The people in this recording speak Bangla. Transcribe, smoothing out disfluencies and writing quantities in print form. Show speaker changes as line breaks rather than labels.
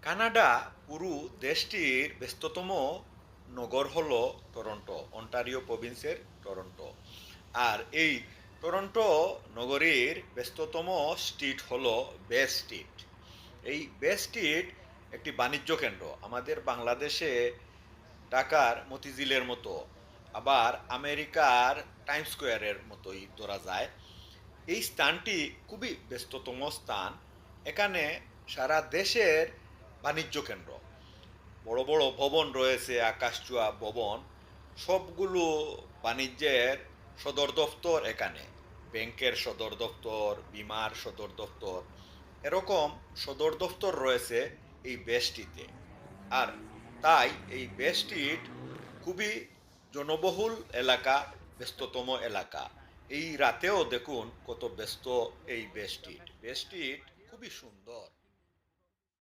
কানাডা পুরো দেশটির ব্যস্ততম নগর হলো টরন্টো, অন্টারিও প্রভিন্সের টরন্টো। আর এই টরন্টো নগরীর ব্যস্ততম স্ট্রিট হলো বে স্ট্রিট। এই বে স্ট্রিট একটি বাণিজ্য কেন্দ্র, আমাদের বাংলাদেশে ঢাকার মতিঝিলের মতো, আবার আমেরিকার টাইম স্কোয়ারের মতোই ধরা যায়। এই স্থানটি খুবই ব্যস্ততম স্থান। এখানে সারা দেশের বাণিজ্য কেন্দ্র, বড় বড় ভবন রয়েছে, আকাশচুয়া ভবন। সবগুলো বাণিজ্যের সদর দপ্তর এখানে, ব্যাংকের সদর দপ্তর, বিমার সদর দপ্তর, এরকম সদর দপ্তর রয়েছে এই দেশটিতে। আর তাই এই বে স্ট্রিট খুবই জনবহুল এলাকা, ব্যস্ততম এলাকা। এই রাতেও দেখুন কত ব্যস্ত এই বে স্ট্রিট। বে স্ট্রিট খুবই সুন্দর।